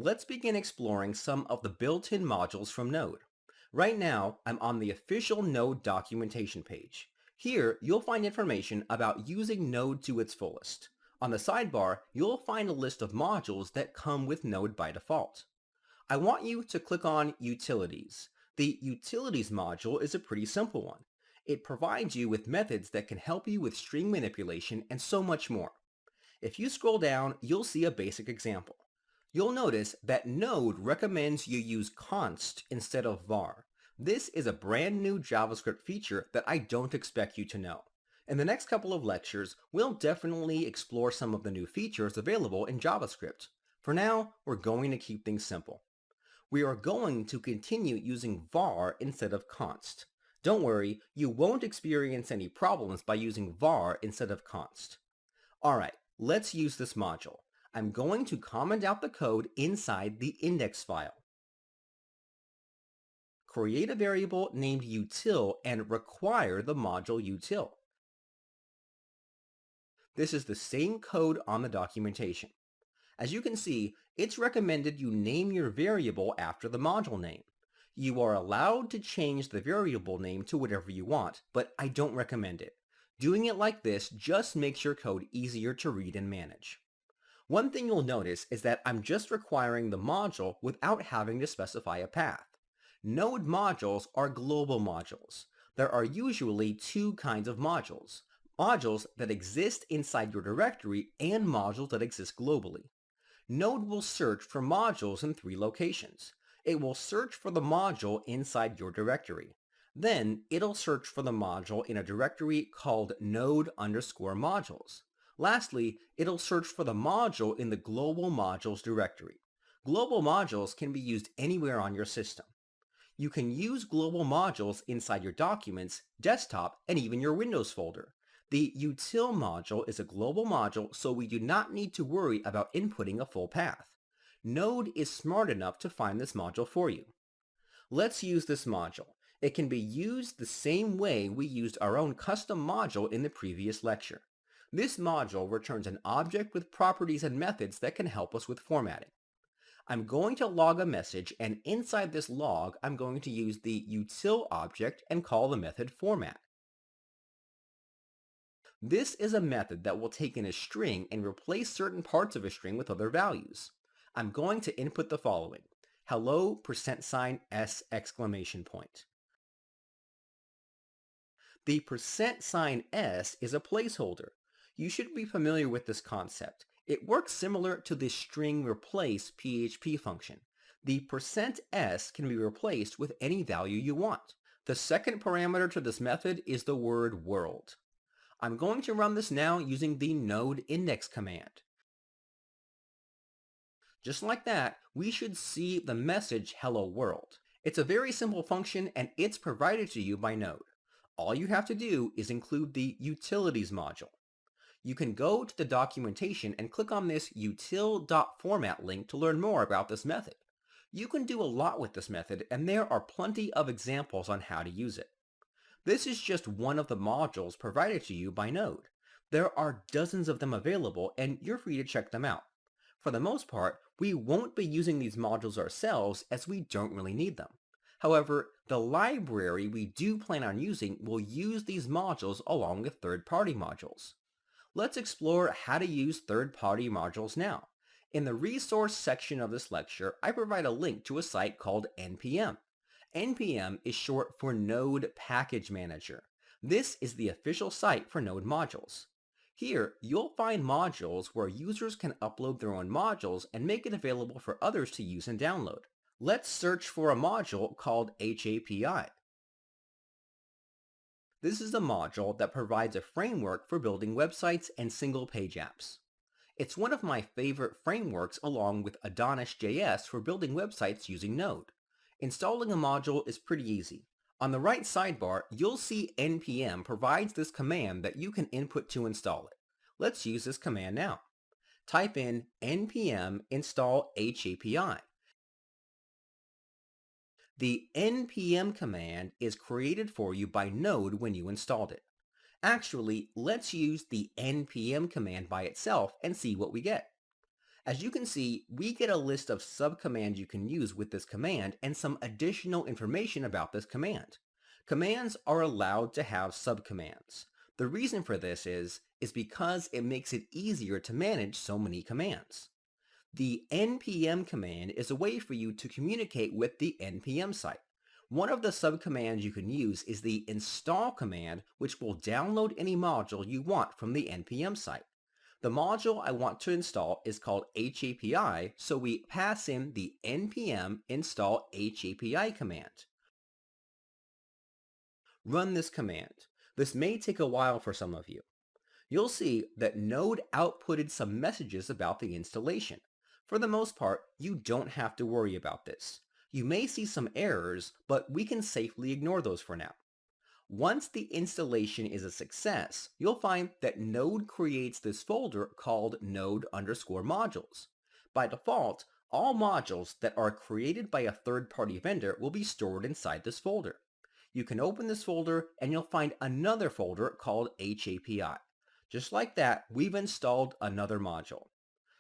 Let's begin exploring some of the built-in modules from Node. Right now, I'm on the official Node documentation page. Here, you'll find information about using Node to its fullest. On the sidebar, you'll find a list of modules that come with Node by default. I want you to click on Utilities. The Utilities module is a pretty simple one. It provides you with methods that can help you with string manipulation and so much more. If you scroll down, you'll see a basic example. You'll notice that Node recommends you use const instead of var. This is a brand new JavaScript feature that I don't expect you to know. In the next couple of lectures, we'll definitely explore some of the new features available in JavaScript. For now, we're going to keep things simple. We are going to continue using var instead of const. Don't worry, you won't experience any problems by using var instead of const. Alright, let's use this module. I'm going to comment out the code inside the index file. Create a variable named util and require the module util. This is the same code on the documentation. As you can see, it's recommended you name your variable after the module name. You are allowed to change the variable name to whatever you want, but I don't recommend it. Doing it like this just makes your code easier to read and manage. One thing you'll notice is that I'm just requiring the module without having to specify a path. Node modules are global modules. There are usually two kinds of modules. Modules that exist inside your directory and modules that exist globally. Node will search for modules in three locations. It will search for the module inside your directory. Then it'll search for the module in a directory called node_modules. Lastly, it'll search for the module in the global modules directory. Global modules can be used anywhere on your system. You can use global modules inside your documents, desktop, and even your Windows folder. The util module is a global module, so we do not need to worry about inputting a full path. Node is smart enough to find this module for you. Let's use this module. It can be used the same way we used our own custom module in the previous lecture. This module returns an object with properties and methods that can help us with formatting. I'm going to log a message, and inside this log, I'm going to use the util object and call the method format. This is a method that will take in a string and replace certain parts of a string with other values. I'm going to input the following: hello $s! The $s is a placeholder. You should be familiar with this concept. It works similar to the string replace PHP function. The $s can be replaced with any value you want. The second parameter to this method is the word world. I'm going to run this now using the node index command. Just like that, we should see the message hello world. It's a very simple function and it's provided to you by Node. All you have to do is include the utilities module. You can go to the documentation and click on this util.format link to learn more about this method. You can do a lot with this method, and there are plenty of examples on how to use it. This is just one of the modules provided to you by Node. There are dozens of them available, and you're free to check them out. For the most part, we won't be using these modules ourselves as we don't really need them. However, the library we do plan on using will use these modules along with third-party modules. Let's explore how to use third-party modules now. In the resource section of this lecture, I provide a link to a site called NPM. NPM is short for Node Package Manager. This is the official site for Node modules. Here, you'll find modules where users can upload their own modules and make it available for others to use and download. Let's search for a module called HAPI. This is a module that provides a framework for building websites and single-page apps. It's one of my favorite frameworks along with Adonis.js for building websites using Node. Installing a module is pretty easy. On the right sidebar, you'll see npm provides this command that you can input to install it. Let's use this command now. Type in npm install HAPI. The npm command is created for you by Node when you installed it. Actually, let's use the npm command by itself and see what we get. As you can see, we get a list of subcommands you can use with this command and some additional information about this command. Commands are allowed to have subcommands. The reason for this is because it makes it easier to manage so many commands. The npm command is a way for you to communicate with the npm site. One of the subcommands you can use is the install command, which will download any module you want from the npm site. The module I want to install is called HAPI, so we pass in the npm install HAPI command. Run this command. This may take a while for some of you. You'll see that Node outputted some messages about the installation. For the most part, you don't have to worry about this. You may see some errors, but we can safely ignore those for now. Once the installation is a success, you'll find that Node creates this folder called node_modules. By default, all modules that are created by a third-party vendor will be stored inside this folder. You can open this folder and you'll find another folder called HAPI. Just like that, we've installed another module.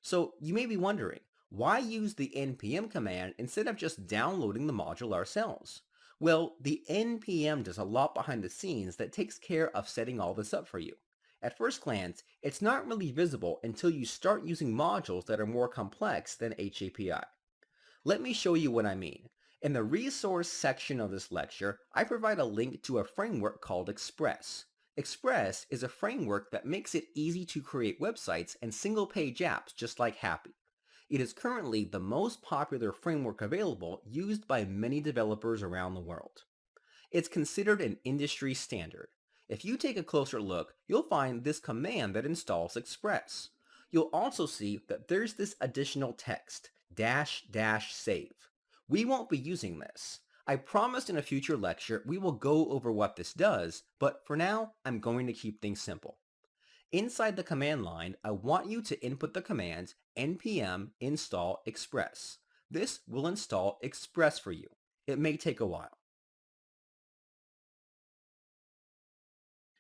So you may be wondering, why use the npm command instead of just downloading the module ourselves? Well, the npm does a lot behind the scenes that takes care of setting all this up for you. At first glance, it's not really visible until you start using modules that are more complex than HAPI. Let me show you what I mean. In the resource section of this lecture, I provide a link to a framework called Express. Express is a framework that makes it easy to create websites and single-page apps just like Happy. It is currently the most popular framework available, used by many developers around the world. It's considered an industry standard. If you take a closer look, you'll find this command that installs Express. You'll also see that there's this additional text, --save. We won't be using this. I promised in a future lecture we will go over what this does, but for now, I'm going to keep things simple. Inside the command line, I want you to input the command npm install express. This will install Express for you. It may take a while.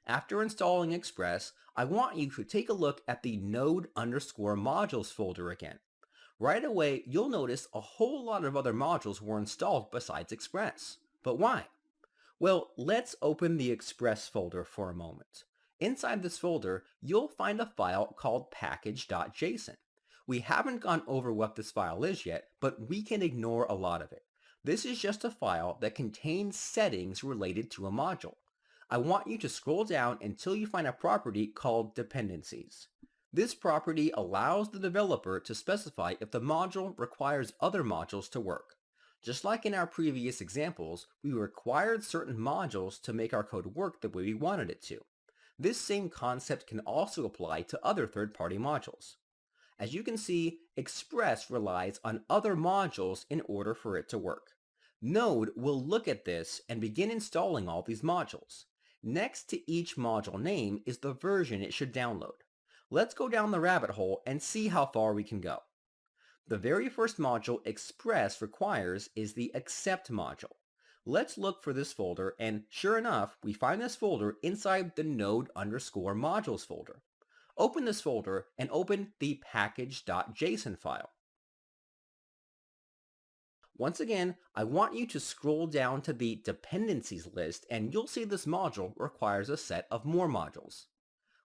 After installing Express, I want you to take a look at the node_modules folder again. Right away, you'll notice a whole lot of other modules were installed besides Express. But why? Well, let's open the Express folder for a moment. Inside this folder, you'll find a file called package.json. We haven't gone over what this file is yet, but we can ignore a lot of it. This is just a file that contains settings related to a module. I want you to scroll down until you find a property called dependencies. This property allows the developer to specify if the module requires other modules to work. Just like in our previous examples, we required certain modules to make our code work the way we wanted it to. This same concept can also apply to other third-party modules. As you can see, Express relies on other modules in order for it to work. Node will look at this and begin installing all these modules. Next to each module name is the version it should download. Let's go down the rabbit hole and see how far we can go. The very first module Express requires is the accept module. Let's look for this folder, and sure enough, we find this folder inside the node_modules folder. Open this folder and open the package.json file. Once again, I want you to scroll down to the dependencies list and you'll see this module requires a set of more modules.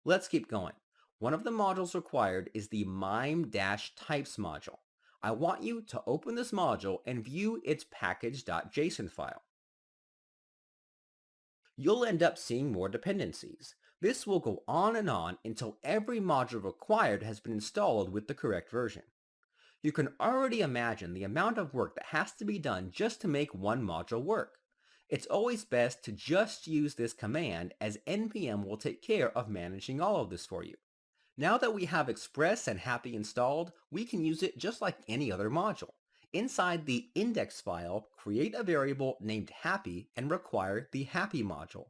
Let's keep going. One of the modules required is the mime-types module. I want you to open this module and view its package.json file. You'll end up seeing more dependencies. This will go on until every module required has been installed with the correct version. You can already imagine the amount of work that has to be done just to make one module work. It's always best to just use this command, as npm will take care of managing all of this for you. Now that we have Express and Happy installed, we can use it just like any other module. Inside the index file, create a variable named Happy and require the Happy module.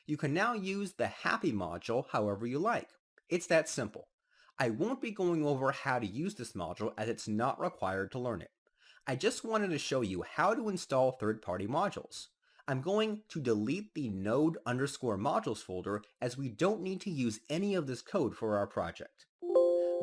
You can now use the Happy module however you like. It's that simple. I won't be going over how to use this module as it's not required to learn it. I just wanted to show you how to install third-party modules. I'm going to delete the node_modules folder as we don't need to use any of this code for our project.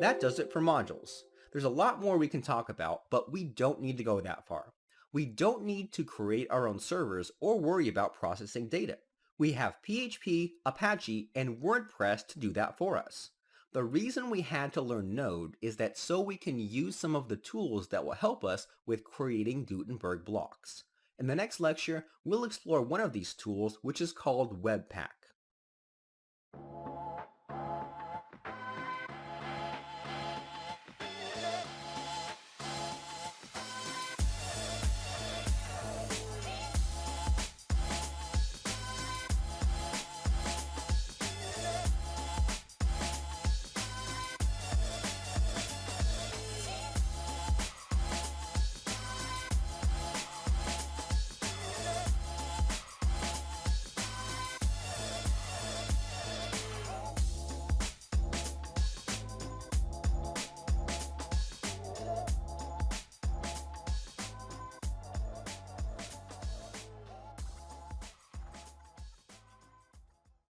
That does it for modules. There's a lot more we can talk about, but we don't need to go that far. We don't need to create our own servers or worry about processing data. We have PHP, Apache, and WordPress to do that for us. The reason we had to learn Node is that so we can use some of the tools that will help us with creating Gutenberg blocks. In the next lecture, we'll explore one of these tools, which is called Webpack.